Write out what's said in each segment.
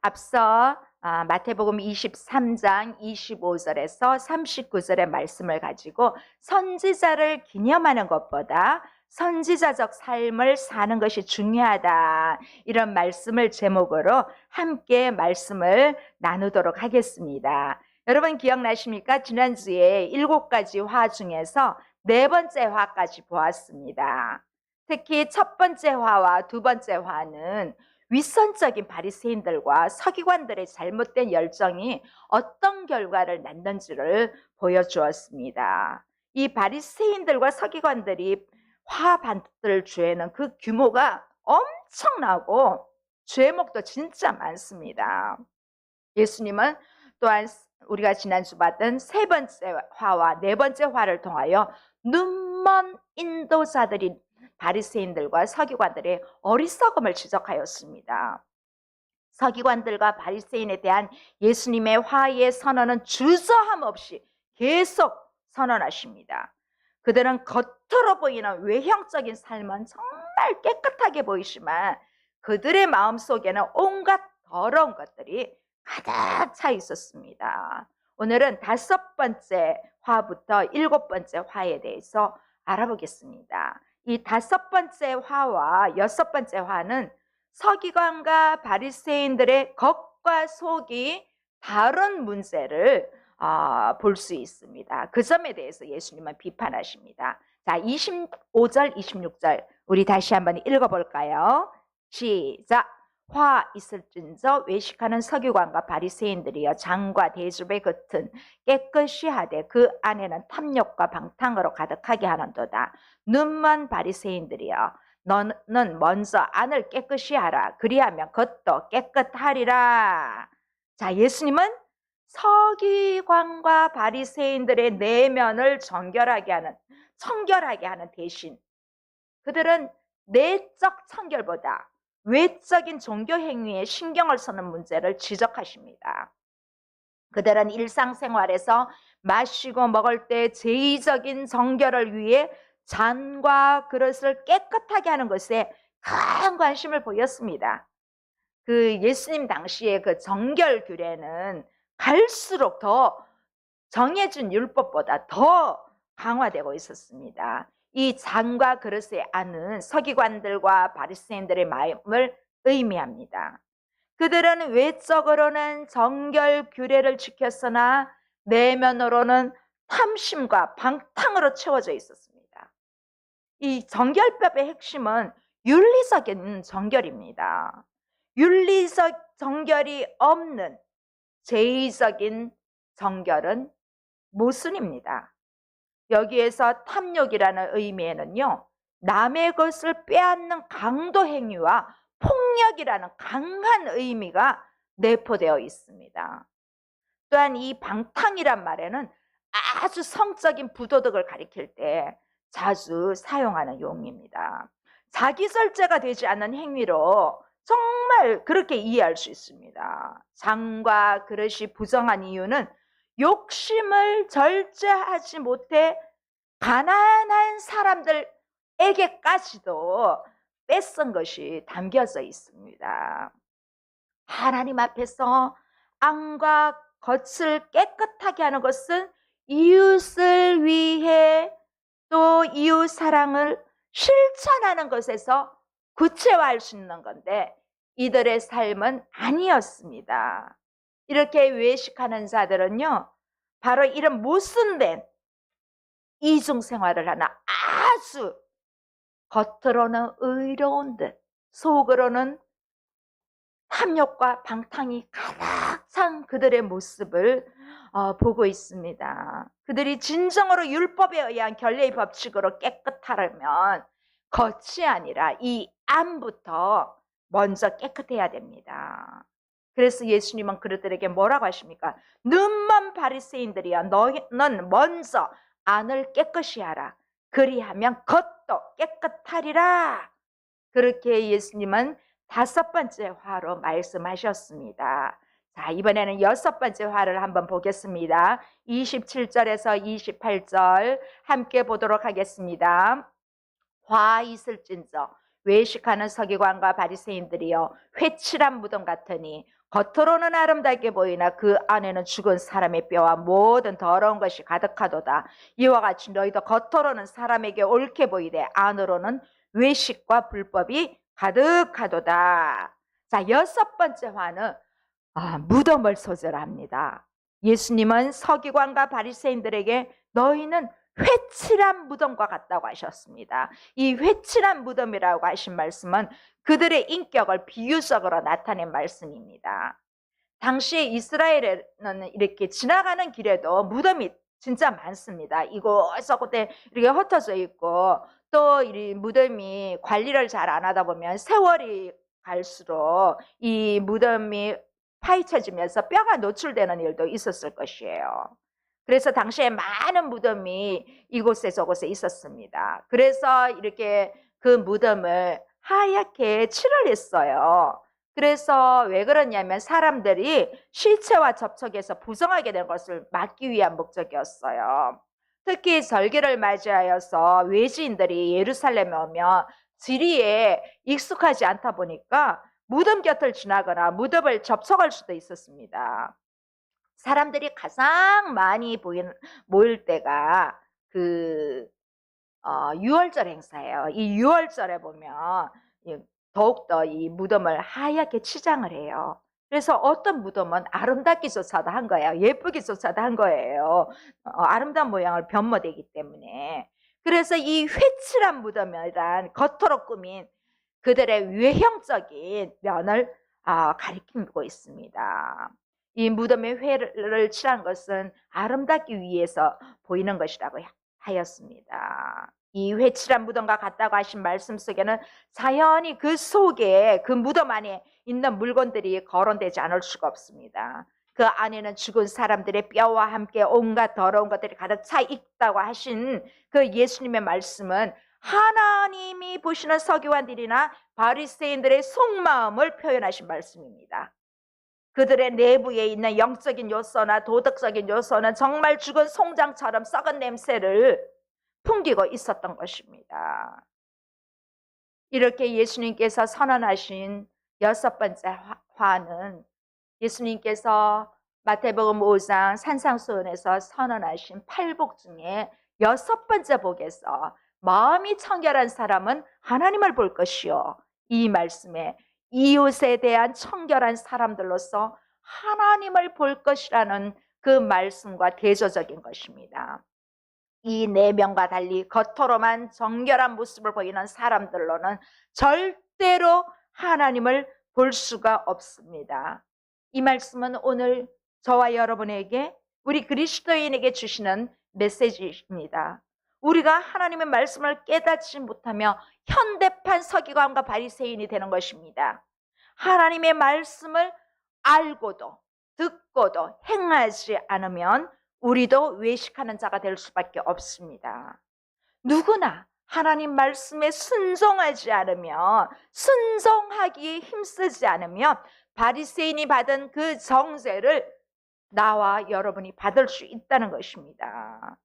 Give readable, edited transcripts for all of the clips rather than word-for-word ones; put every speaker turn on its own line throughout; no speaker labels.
앞서 마태복음 23장 25절에서 39절의 말씀을 가지고 선지자를 기념하는 것보다 선지자적 삶을 사는 것이 중요하다, 이런 말씀을 제목으로 함께 말씀을 나누도록 하겠습니다. 여러분 기억나십니까? 지난주에 7가지 화 중에서 4번째 화까지 보았습니다. 특히 첫 번째 화와 두 번째 화는 윗선적인 바리새인들과 서기관들의 잘못된 열정이 어떤 결과를 낳는지를 보여주었습니다. 이 바리새인들과 서기관들이 화받을 죄는 그 규모가 엄청나고 죄목도 진짜 많습니다. 예수님은 또한 우리가 지난주 봤던 3번째 화와 4번째 화를 통하여 눈먼 인도자들이 바리새인들과 서기관들의 어리석음을 지적하였습니다. 서기관들과 바리새인에 대한 예수님의 화해의 선언은 주저함 없이 계속 선언하십니다. 그들은 겉으로 보이는 외형적인 삶은 정말 깨끗하게 보이지만 그들의 마음속에는 온갖 더러운 것들이 가득 차 있었습니다. 오늘은 5번째 화부터 7번째 화에 대해서 알아보겠습니다. 이 5번째 화와 6번째 화는 서기관과 바리새인들의 겉과 속이 다른 문제를 볼 수 있습니다. 그 점에 대해서 예수님은 비판하십니다. 자, 25절, 26절 우리 다시 한번 읽어볼까요? 시작! 화 있을진저 외식하는 서기관과 바리새인들이여 장과 대접의 겉은 깨끗이 하되 그 안에는 탐욕과 방탕으로 가득하게 하는도다. 눈먼 바리새인들이여 너는 먼저 안을 깨끗이 하라. 그리하면 겉도 깨끗하리라. 자, 예수님은 서기관과 바리새인들의 내면을 청결하게 하는 대신 그들은 내적 청결보다 외적인 종교 행위에 신경을 쓰는 문제를 지적하십니다. 그들은 일상생활에서 마시고 먹을 때 제의적인 정결을 위해 잔과 그릇을 깨끗하게 하는 것에 큰 관심을 보였습니다. 그 예수님 당시에 그 정결 규례는 갈수록 더 정해진 율법보다 더 강화되고 있었습니다. 이 잔과 그릇의 안은 서기관들과 바리새인들의 마음을 의미합니다. 그들은 외적으로는 정결 규례를 지켰으나 내면으로는 탐심과 방탕으로 채워져 있었습니다. 이 정결법의 핵심은 윤리적인 정결입니다. 윤리적 정결이 없는 제의적인 정결은 모순입니다. 여기에서 탐욕이라는 의미에는요, 남의 것을 빼앗는 강도 행위와 폭력이라는 강한 의미가 내포되어 있습니다. 또한 이 방탕이란 말에는 아주 성적인 부도덕을 가리킬 때 자주 사용하는 용어입니다. 자기절제가 되지 않는 행위로 정말 그렇게 이해할 수 있습니다. 장과 그릇이 부정한 이유는 욕심을 절제하지 못해 가난한 사람들에게까지도 뺏은 것이 담겨져 있습니다. 하나님 앞에서 안과 겉을 깨끗하게 하는 것은 이웃을 위해 또 이웃 사랑을 실천하는 것에서 구체화할 수 있는 건데 이들의 삶은 아니었습니다. 이렇게 외식하는 자들은요, 바로 이런 모순된 이중생활을 하는 아주 겉으로는 의로운 듯 속으로는 탐욕과 방탕이 가득 찬 그들의 모습을 보고 있습니다. 그들이 진정으로 율법에 의한 결례의 법칙으로 깨끗하려면 겉이 아니라 이 안부터 먼저 깨끗해야 됩니다. 그래서 예수님은 그들에게 뭐라고 하십니까? 눈먼 바리새인들이야, 너는 먼저 안을 깨끗이 하라. 그리하면 겉도 깨끗하리라. 그렇게 예수님은 5번째 화로 말씀하셨습니다. 자, 이번에는 6번째 화를 한번 보겠습니다. 27절에서 28절 함께 보도록 하겠습니다. 화 있을진저 외식하는 서기관과 바리새인들이여 회칠한 무덤 같으니 겉으로는 아름답게 보이나 그 안에는 죽은 사람의 뼈와 모든 더러운 것이 가득하도다. 이와 같이 너희도 겉으로는 사람에게 옳게 보이되 안으로는 외식과 불법이 가득하도다. 자, 여섯 번째 화는 무덤을 소절합니다. 예수님은 서기관과 바리새인들에게 너희는 회칠한 무덤과 같다고 하셨습니다. 이 회칠한 무덤이라고 하신 말씀은 그들의 인격을 비유적으로 나타낸 말씀입니다. 당시에 이스라엘에는 이렇게 지나가는 길에도 무덤이 진짜 많습니다. 이곳저곳에 이렇게 흩어져 있고 또 이 무덤이 관리를 잘 안 하다 보면 세월이 갈수록 이 무덤이 파헤쳐지면서 뼈가 노출되는 일도 있었을 것이에요. 그래서 당시에 많은 무덤이 이곳에 저곳에 있었습니다. 그래서 이렇게 그 무덤을 하얗게 칠을 했어요. 그래서 왜 그러냐면 사람들이 시체와 접촉해서 부정하게 된 것을 막기 위한 목적이었어요. 특히 절기를 맞이하여서 외지인들이 예루살렘에 오면 지리에 익숙하지 않다 보니까 무덤 곁을 지나거나 무덤을 접촉할 수도 있었습니다. 사람들이 가장 많이 모일 때가 그 6월절 행사예요. 이 6월절에 보면 더욱더 이 무덤을 하얗게 치장을 해요. 그래서 어떤 무덤은 아름답기조차도 한 거예요. 예쁘기조차도 한 거예요. 아름다운 모양을 변모되기 때문에. 그래서 이 회칠한 무덤이란 겉으로 꾸민 그들의 외형적인 면을 가리키고 있습니다. 이 무덤에 회를 칠한 것은 아름답기 위해서 보이는 것이라고 하였습니다. 이 회칠한 무덤과 같다고 하신 말씀 속에는 자연히 그 속에 그 무덤 안에 있는 물건들이 거론되지 않을 수가 없습니다. 그 안에는 죽은 사람들의 뼈와 함께 온갖 더러운 것들이 가득 차 있다고 하신 그 예수님의 말씀은 하나님이 보시는 서기관들이나 바리새인들의 속마음을 표현하신 말씀입니다. 그들의 내부에 있는 영적인 요소나 도덕적인 요소는 정말 죽은 송장처럼 썩은 냄새를 풍기고 있었던 것입니다. 이렇게 예수님께서 선언하신 여섯 번째 화는 예수님께서 마태복음 5장 산상수훈에서 선언하신 8복 중에 여섯 번째 복에서 마음이 청결한 사람은 하나님을 볼 것이요, 이 말씀에 이웃에 대한 청결한 사람들로서 하나님을 볼 것이라는 그 말씀과 대조적인 것입니다. 이 내면과 달리 겉으로만 정결한 모습을 보이는 사람들로는 절대로 하나님을 볼 수가 없습니다. 이 말씀은 오늘 저와 여러분에게, 우리 그리스도인에게 주시는 메시지입니다. 우리가 하나님의 말씀을 깨닫지 못하며 현대판 서기관과 바리새인이 되는 것입니다. 하나님의 말씀을 알고도 듣고도 행하지 않으면 우리도 외식하는 자가 될 수밖에 없습니다. 누구나 하나님 말씀에 순종하지 않으면, 순종하기에 힘쓰지 않으면 바리새인이 받은 그 정죄를 나와 여러분이 받을 수 있다는 것입니다.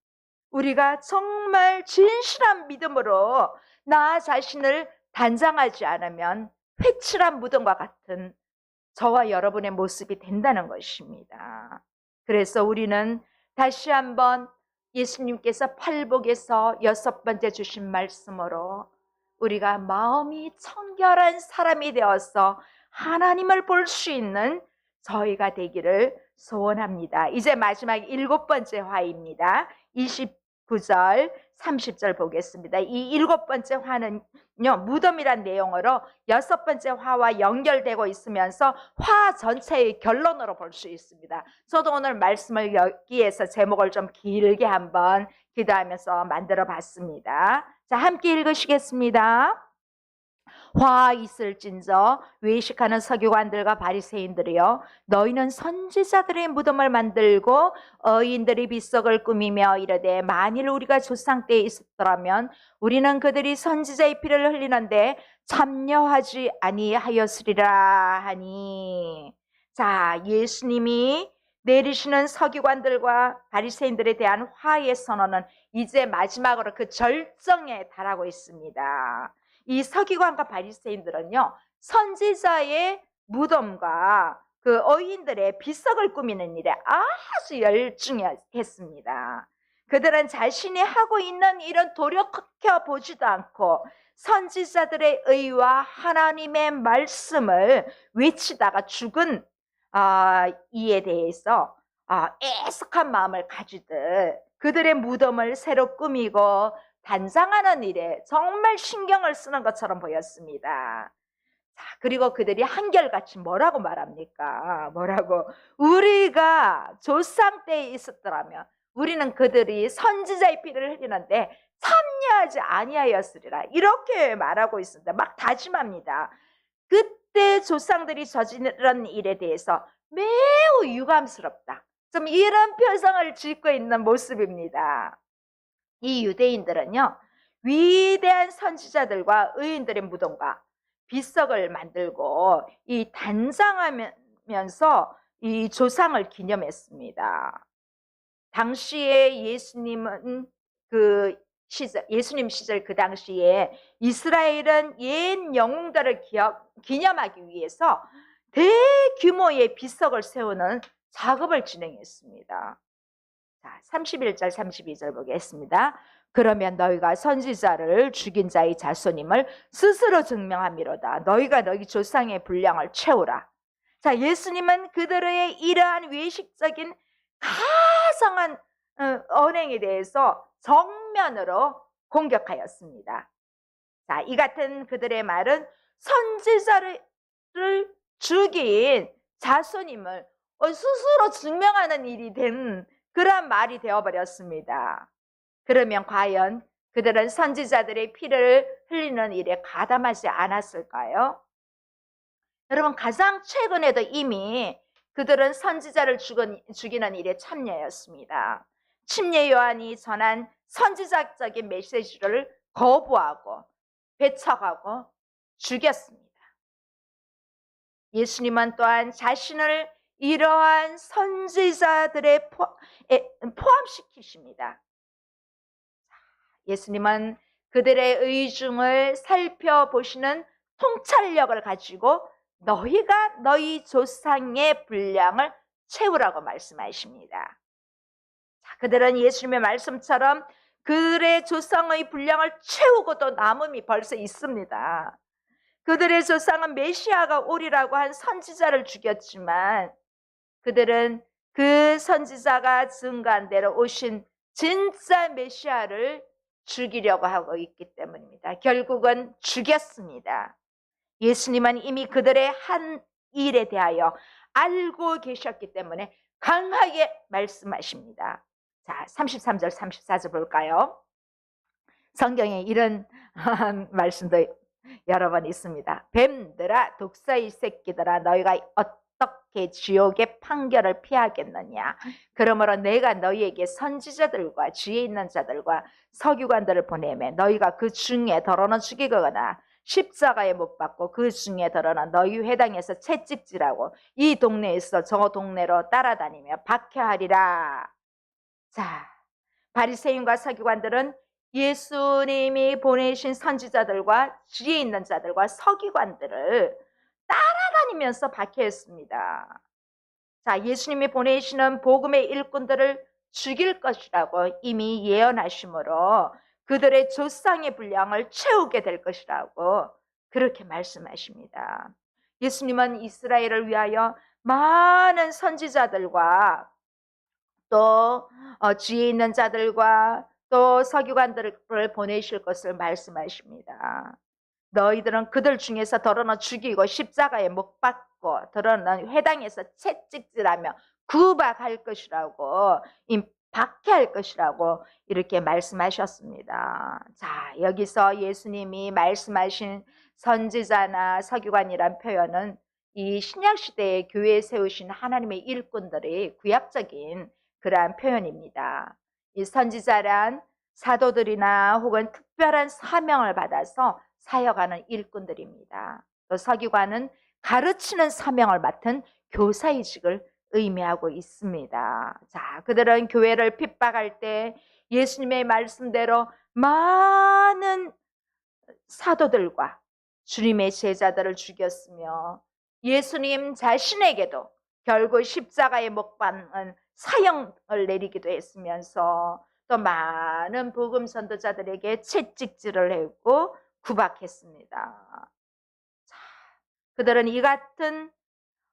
우리가 정말 진실한 믿음으로 나 자신을 단장하지 않으면 회칠한 무덤과 같은 저와 여러분의 모습이 된다는 것입니다. 그래서 우리는 다시 한번 예수님께서 팔복에서 여섯 번째 주신 말씀으로 우리가 마음이 청결한 사람이 되어서 하나님을 볼 수 있는 저희가 되기를 소원합니다. 이제 마지막 일곱 번째 화입니다. 29절 30절 보겠습니다. 이 일곱 번째 화는요, 무덤이란 내용으로 여섯 번째 화와 연결되고 있으면서 화 전체의 결론으로 볼 수 있습니다. 저도 오늘 말씀을 여기에서 제목을 좀 길게 한번 기도하면서 만들어 봤습니다. 자, 함께 읽으시겠습니다. 화 있을진저 외식하는 서기관들과 바리새인들이여, 너희는 선지자들의 무덤을 만들고 어인들이 빗석을 꾸미며 이르되 만일 우리가 조상 때에 있었더라면 우리는 그들이 선지자의 피를 흘리는데 참여하지 아니하였으리라 하니. 자, 예수님이 내리시는 서기관들과 바리새인들에 대한 화의 선언은 이제 마지막으로 그 절정에 달하고 있습니다. 이 서기관과 바리새인들은요, 선지자의 무덤과 그 어인들의 비석을 꾸미는 일에 아주 열중했습니다. 그들은 자신이 하고 있는 일은 돌이켜 보지도 않고 선지자들의 의와 하나님의 말씀을 외치다가 죽은 이에 대해서 애석한 마음을 가지듯 그들의 무덤을 새로 꾸미고 단장하는 일에 정말 신경을 쓰는 것처럼 보였습니다. 자, 그리고 그들이 한결같이 뭐라고 말합니까? 뭐라고? 우리가 조상 때에 있었더라면 우리는 그들이 선지자의 피를 흘리는데 참여하지 아니하였으리라. 이렇게 말하고 있습니다. 막 다짐합니다. 그때 조상들이 저지른 일에 대해서 매우 유감스럽다. 좀 이런 표정을 짓고 있는 모습입니다. 이 유대인들은요, 위대한 선지자들과 의인들의 무덤과 비석을 만들고 이 단장하면서 이 조상을 기념했습니다. 당시에 예수님은 예수님 시절 그 당시에 이스라엘은 옛 영웅들을 기념하기 위해서 대규모의 비석을 세우는 작업을 진행했습니다. 자, 31절 32절 보겠습니다. 그러면 너희가 선지자를 죽인 자의 자손임을 스스로 증명함이로다. 너희가 너희 조상의 분량을 채우라. 자, 예수님은 그들의 이러한 외식적인 가상한 언행에 대해서 정면으로 공격하였습니다. 자, 이 같은 그들의 말은 선지자를 죽인 자손임을 스스로 증명하는 일이 된 그러한 말이 되어버렸습니다. 그러면 과연 그들은 선지자들의 피를 흘리는 일에 가담하지 않았을까요? 여러분, 가장 최근에도 이미 그들은 선지자를 죽이는 일에 참여했습니다. 침례 요한이 전한 선지자적인 메시지를 거부하고 배척하고 죽였습니다. 예수님은 또한 자신을 이러한 선지자들에 포함시키십니다. 예수님은 그들의 의중을 살펴보시는 통찰력을 가지고 너희가 너희 조상의 분량을 채우라고 말씀하십니다. 자, 그들은 예수님의 말씀처럼 그들의 조상의 분량을 채우고도 남음이 벌써 있습니다. 그들의 조상은 메시아가 오리라고 한 선지자를 죽였지만 그들은 그 선지자가 증거한 대로 오신 진짜 메시아를 죽이려고 하고 있기 때문입니다. 결국은 죽였습니다. 예수님은 이미 그들의 한 일에 대하여 알고 계셨기 때문에 강하게 말씀하십니다. 자, 33절 34절 볼까요? 성경에 이런 말씀도 여러 번 있습니다. 뱀들아, 독사의 새끼들아, 너희가 어떻게 지옥의 판결을 피하겠느냐? 그러므로 내가 너희에게 선지자들과 지혜 있는 자들과 서기관들을 보내매 너희가 그 중에 더러는 죽이거나 십자가에 못 박고 그 중에 더러는 너희 회당에서 채찍질하고 이 동네에서 저 동네로 따라다니며 박해하리라. 자, 바리새인과 서기관들은 예수님이 보내신 선지자들과 지혜 있는 자들과 서기관들을 따라다니면서 박해했습니다. 자, 예수님이 보내시는 복음의 일꾼들을 죽일 것이라고 이미 예언하심으로 그들의 조상의 분량을 채우게 될 것이라고 그렇게 말씀하십니다. 예수님은 이스라엘을 위하여 많은 선지자들과 또 지혜 있는 자들과 또 서기관들을 보내실 것을 말씀하십니다. 너희들은 그들 중에서 더러는 죽이고 십자가에 못 박고 더러는 회당에서 채찍질하며 구박할 것이라고 박해할 것이라고 이렇게 말씀하셨습니다. 자, 여기서 예수님이 말씀하신 선지자나 서기관이란 표현은 이 신약시대에 교회에 세우신 하나님의 일꾼들의 구약적인 그러한 표현입니다. 이 선지자란 사도들이나 혹은 특별한 사명을 받아서 사역하는 일꾼들입니다. 또 서기관은 가르치는 사명을 맡은 교사의직을 의미하고 있습니다. 자, 그들은 교회를 핍박할 때 예수님의 말씀대로 많은 사도들과 주님의 제자들을 죽였으며 예수님 자신에게도 결국 십자가에 못 박는 사형을 내리기도 했으면서 또 많은 복음 선도자들에게 채찍질을 했고 구박했습니다. 자, 그들은 이 같은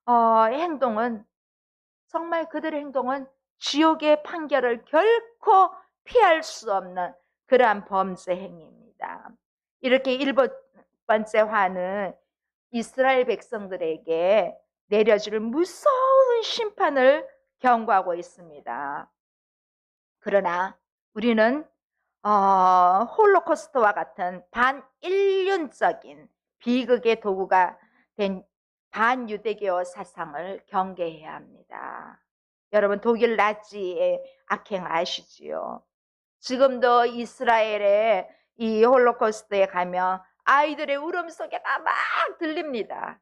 행동은 정말 그들의 행동은 지옥의 판결을 결코 피할 수 없는 그러한 범죄 행위입니다. 이렇게 일곱 번째 화는 이스라엘 백성들에게 내려질 무서운 심판을 경고하고 있습니다. 그러나 우리는 홀로코스트와 같은 반인륜적인 비극의 도구가 된 반유대교 사상을 경계해야 합니다. 여러분 독일 나치의 악행 아시지요? 지금도 이스라엘의 이 홀로코스트에 가면 아이들의 울음소리가 막 들립니다.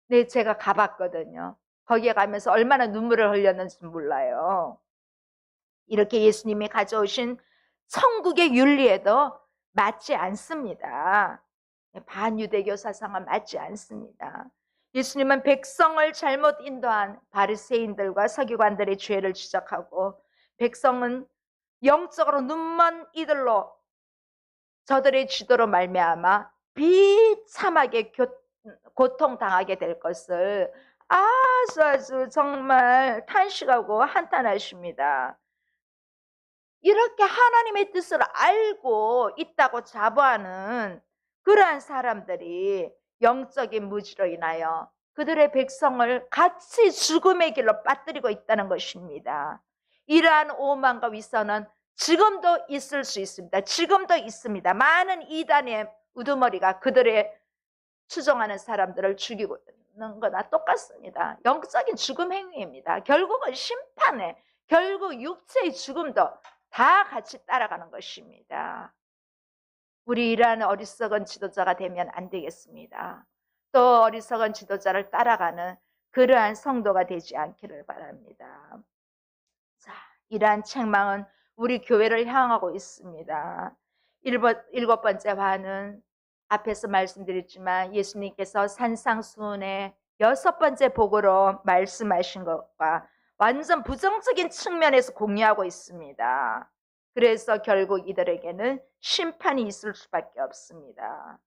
네, 제가 가봤거든요. 거기에 가면서 얼마나 눈물을 흘렸는지 몰라요. 이렇게 예수님이 가져오신 천국의 윤리에도 맞지 않습니다. 반유대교 사상은 맞지 않습니다. 예수님은 백성을 잘못 인도한 바리새인들과 서기관들의 죄를 지적하고 백성은 영적으로 눈먼 이들로 저들의 지도로 말미암아 비참하게 고통당하게 될 것을 아주 정말 탄식하고 한탄하십니다. 이렇게 하나님의 뜻을 알고 있다고 자부하는 그러한 사람들이 영적인 무지로 인하여 그들의 백성을 같이 죽음의 길로 빠뜨리고 있다는 것입니다. 이러한 오만과 위선은 지금도 있을 수 있습니다. 지금도 있습니다. 많은 이단의 우두머리가 그들의 추종하는 사람들을 죽이고 있는 거나 똑같습니다. 영적인 죽음 행위입니다. 결국은 심판에, 결국 육체의 죽음도 다 같이 따라가는 것입니다. 우리 이러한 어리석은 지도자가 되면 안 되겠습니다. 또 어리석은 지도자를 따라가는 그러한 성도가 되지 않기를 바랍니다. 자, 이러한 책망은 우리 교회를 향하고 있습니다. 일곱 번째 화는 앞에서 말씀드렸지만 예수님께서 산상수훈의 여섯 번째 복으로 말씀하신 것과 완전 부정적인 측면에서 공유하고 있습니다. 그래서 결국 이들에게는 심판이 있을 수밖에 없습니다.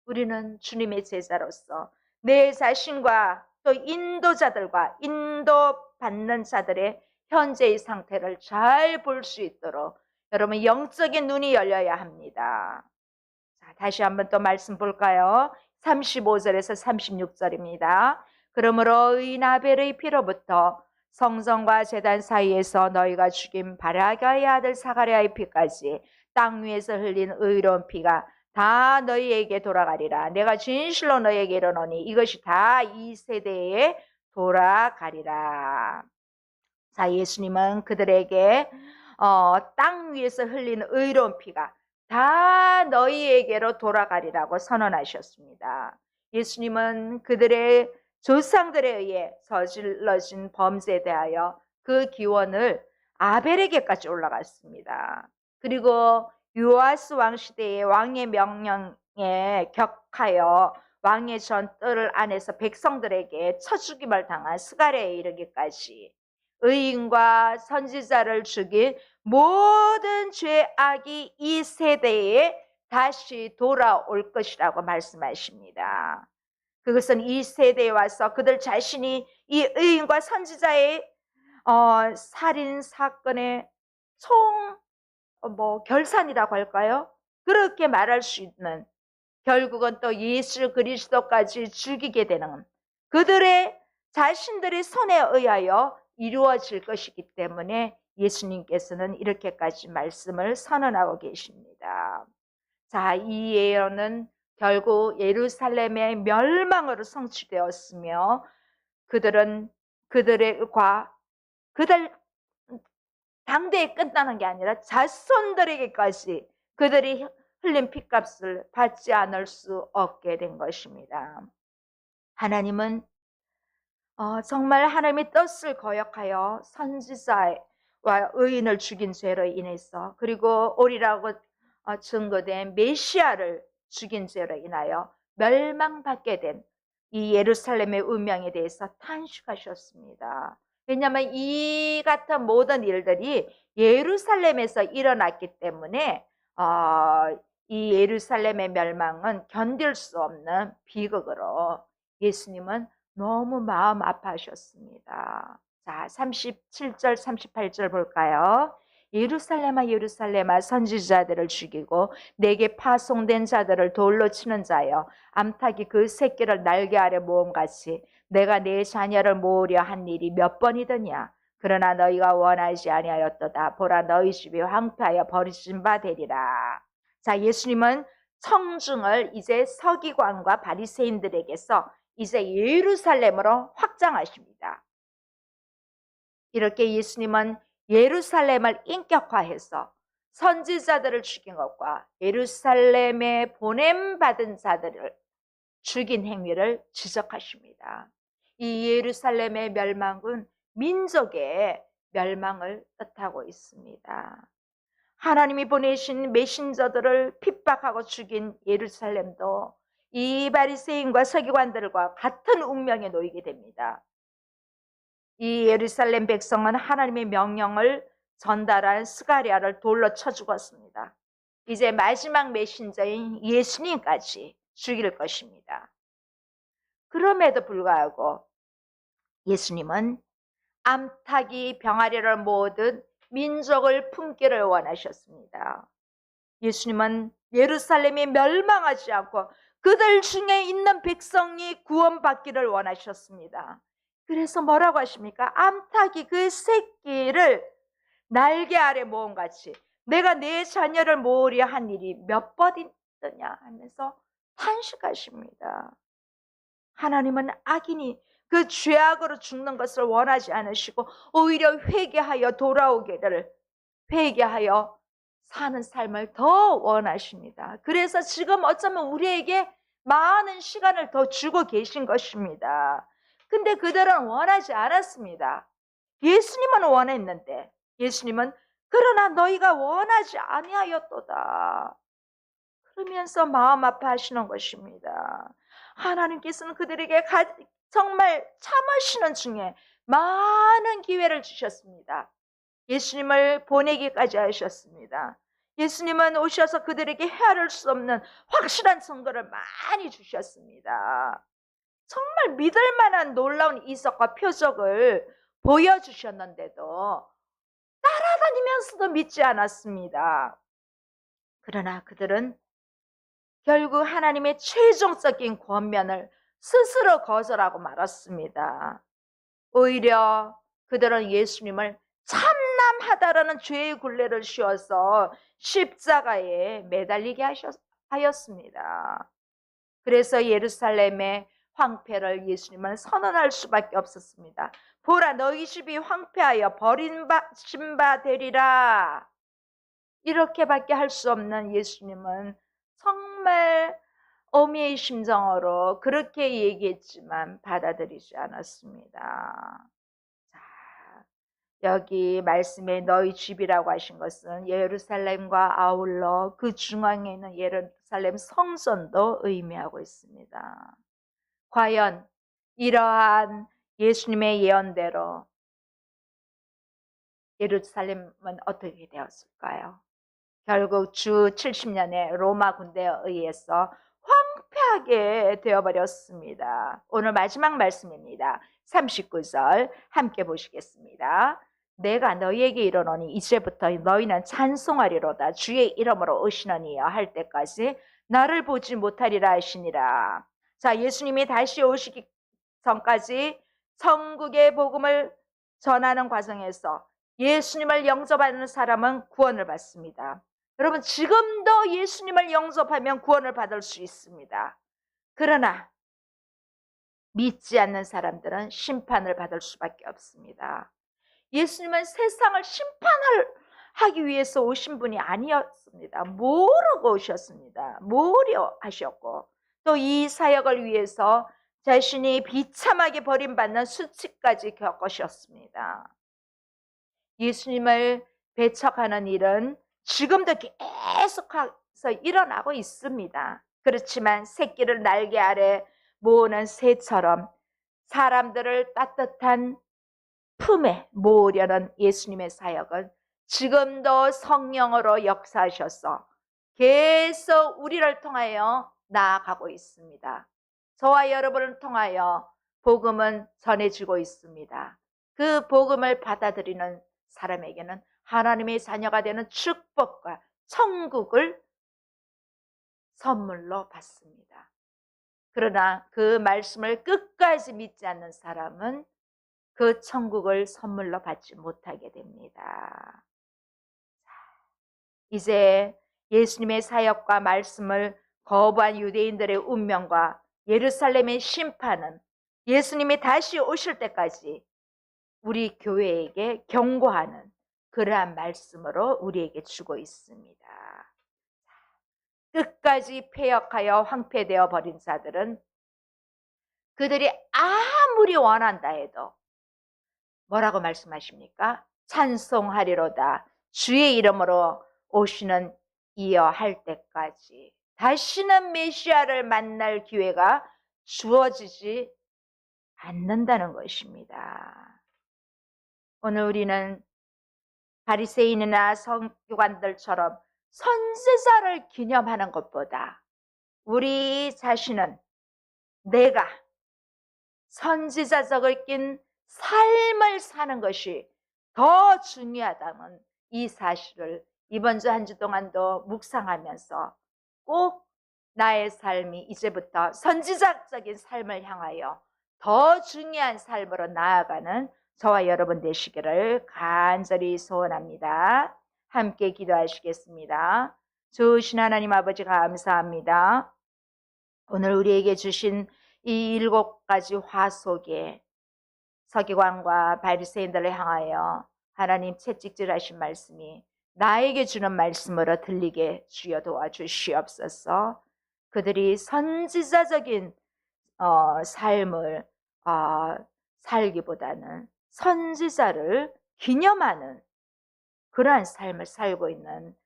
우리는 주님의 제자로서 내 자신과 또 인도자들과 인도받는 자들의 현재의 상태를 잘 볼 수 있도록 여러분 영적인 눈이 열려야 합니다. 자, 다시 한번 또 말씀 볼까요? 35절에서 36절입니다. 그러므로 의인 아벨의 피로부터 성전과 제단 사이에서 너희가 죽인 바라가의 아들 사가랴의 피까지 땅 위에서 흘린 의로운 피가 다 너희에게 돌아가리라. 내가 진실로 너희에게 이르노니 이것이 다 이 세대에 돌아가리라. 자, 예수님은 그들에게 땅 위에서 흘린 의로운 피가 다 너희에게로 돌아가리라고 선언하셨습니다. 예수님은 그들의 조상들에 의해 저질러진 범죄에 대하여 그 기원을 아벨에게까지 올라갔습니다. 그리고 요아스 왕 시대의 왕의 명령에 격하여 왕의 전뜰 안에서 백성들에게 쳐죽임을 당한 스가랴에 이르기까지 의인과 선지자를 죽인 모든 죄악이 이 세대에 다시 돌아올 것이라고 말씀하십니다. 그것은 이 세대에 와서 그들 자신이 이 의인과 선지자의 살인 사건의 결산이라고 할까요? 그렇게 말할 수 있는, 결국은 또 예수 그리스도까지 죽이게 되는 그들의 자신들의 손에 의하여 이루어질 것이기 때문에 예수님께서는 이렇게까지 말씀을 선언하고 계십니다. 자, 이 예언은 결국 예루살렘의 멸망으로 성취되었으며 그들 당대에 끝나는 게 아니라 자손들에게까지 그들이 흘린 핏값을 받지 않을 수 없게 된 것입니다. 하나님은 정말 하나님의 뜻을 거역하여 선지자와 의인을 죽인 죄로 인해서 그리고 오리라고 증거된 메시아를 죽인 죄로 인하여 멸망받게 된 이 예루살렘의 운명에 대해서 탄식하셨습니다. 왜냐하면 이 같은 모든 일들이 예루살렘에서 일어났기 때문에 이 예루살렘의 멸망은 견딜 수 없는 비극으로 예수님은 너무 마음 아파하셨습니다. 자, 37절 38절 볼까요? 예루살렘아 예루살렘아 선지자들을 죽이고 내게 파송된 자들을 돌로 치는 자여, 암탉이 그 새끼를 날개 아래 모음같이 내가 내 자녀를 모으려 한 일이 몇 번이더냐. 그러나 너희가 원하지 아니하였도다. 보라, 너희 집이 황폐하여 버리신 바 되리라. 자, 예수님은 청중을 이제 서기관과 바리새인들에게서 이제 예루살렘으로 확장하십니다. 이렇게 예수님은 예루살렘을 인격화해서 선지자들을 죽인 것과 예루살렘에 보냄받은 자들을 죽인 행위를 지적하십니다. 이 예루살렘의 멸망은 민족의 멸망을 뜻하고 있습니다. 하나님이 보내신 메신저들을 핍박하고 죽인 예루살렘도 이 바리새인과 서기관들과 같은 운명에 놓이게 됩니다. 이 예루살렘 백성은 하나님의 명령을 전달한 스가랴를 돌로 쳐 죽었습니다. 이제 마지막 메신저인 예수님까지 죽일 것입니다. 그럼에도 불구하고 예수님은 암탉이 병아리를 모든 민족을 품기를 원하셨습니다. 예수님은 예루살렘이 멸망하지 않고 그들 중에 있는 백성이 구원받기를 원하셨습니다. 그래서 뭐라고 하십니까? 암탉이 그 새끼를 날개 아래 모음같이 내가 내 자녀를 모으려 한 일이 몇 번이더냐 하면서 탄식하십니다. 하나님은 악인이 그 죄악으로 죽는 것을 원하지 않으시고 오히려 회개하여 돌아오기를, 회개하여 사는 삶을 더 원하십니다. 그래서 지금 어쩌면 우리에게 많은 시간을 더 주고 계신 것입니다. 근데 그들은 원하지 않았습니다. 예수님은 원했는데 예수님은 그러나 너희가 원하지 아니하였도다 그러면서 마음 아파하시는 것입니다. 하나님께서는 그들에게 정말 참으시는 중에 많은 기회를 주셨습니다. 예수님을 보내기까지 하셨습니다. 예수님은 오셔서 그들에게 헤아릴 수 없는 확실한 증거를 많이 주셨습니다. 정말 믿을 만한 놀라운 이적과 표적을 보여주셨는데도 따라다니면서도 믿지 않았습니다. 그러나 그들은 결국 하나님의 최종적인 권면을 스스로 거절하고 말았습니다. 오히려 그들은 예수님을 참남하다라는 죄의 굴레를 씌워서 십자가에 매달리게 하였습니다. 그래서 예루살렘의 황폐를 예수님은 선언할 수밖에 없었습니다. 보라, 너희 집이 황폐하여 버림받은 바 되리라. 이렇게밖에 할 수 없는 예수님은 정말 어미의 심정으로 그렇게 얘기했지만 받아들이지 않았습니다. 자, 여기 말씀에 너희 집이라고 하신 것은 예루살렘과 아울러 그 중앙에 있는 예루살렘 성전도 의미하고 있습니다. 과연 이러한 예수님의 예언대로 예루살렘은 어떻게 되었을까요? 결국 주 70년의 로마 군대에 의해서 황폐하게 되어버렸습니다. 오늘 마지막 말씀입니다. 39절 함께 보시겠습니다. 내가 너희에게 이르노니 이제부터 너희는 찬송하리로다. 주의 이름으로 오시느니여 할 때까지 나를 보지 못하리라 하시니라. 자, 예수님이 다시 오시기 전까지 천국의 복음을 전하는 과정에서 예수님을 영접하는 사람은 구원을 받습니다. 여러분, 지금도 예수님을 영접하면 구원을 받을 수 있습니다. 그러나 믿지 않는 사람들은 심판을 받을 수밖에 없습니다. 예수님은 세상을 심판하기 위해서 오신 분이 아니었습니다. 모르고 오셨습니다. 모려 하셨고 또 이 사역을 위해서 자신이 비참하게 버림받는 수치까지 겪으셨습니다. 예수님을 배척하는 일은 지금도 계속해서 일어나고 있습니다. 그렇지만 새끼를 날개 아래 모으는 새처럼 사람들을 따뜻한 품에 모으려는 예수님의 사역은 지금도 성령으로 역사하셔서 계속 우리를 통하여 나아가고 있습니다. 저와 여러분을 통하여 복음은 전해지고 있습니다. 그 복음을 받아들이는 사람에게는 하나님의 자녀가 되는 축복과 천국을 선물로 받습니다. 그러나 그 말씀을 끝까지 믿지 않는 사람은 그 천국을 선물로 받지 못하게 됩니다. 이제 예수님의 사역과 말씀을 거부한 유대인들의 운명과 예루살렘의 심판은 예수님이 다시 오실 때까지 우리 교회에게 경고하는 그러한 말씀으로 우리에게 주고 있습니다. 끝까지 패역하여 황폐되어 버린 자들은 그들이 아무리 원한다 해도 뭐라고 말씀하십니까? 찬송하리로다. 주의 이름으로 오시는 이어 할 때까지 다시는 메시아를 만날 기회가 주어지지 않는다는 것입니다. 오늘 우리는 바리새인이나 서기관들처럼 선지자를 기념하는 것보다 우리 자신은 내가 선지자적을 낀 삶을 사는 것이 더 중요하다는 이 사실을 이번 주 한 주 동안도 묵상하면서 꼭 나의 삶이 이제부터 선지자적인 삶을 향하여 더 중요한 삶으로 나아가는 저와 여러분 되시기를 간절히 소원합니다. 함께 기도하시겠습니다. 좋으신 하나님 아버지 감사합니다. 오늘 우리에게 주신 이 7가지 화 속에 서기관과 바리새인들을 향하여 하나님 채찍질하신 말씀이 나에게 주는 말씀으로 들리게 주여 도와주시옵소서. 그들이 선지자적인 삶을 살기보다는 선지자를 기념하는 그러한 삶을 살고 있는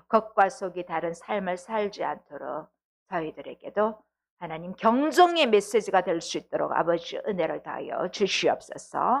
겉과 속이 다른 삶을 살지 않도록 저희들에게도 하나님 경종의 메시지가 될 수 있도록 아버지 은혜를 다하여 주시옵소서.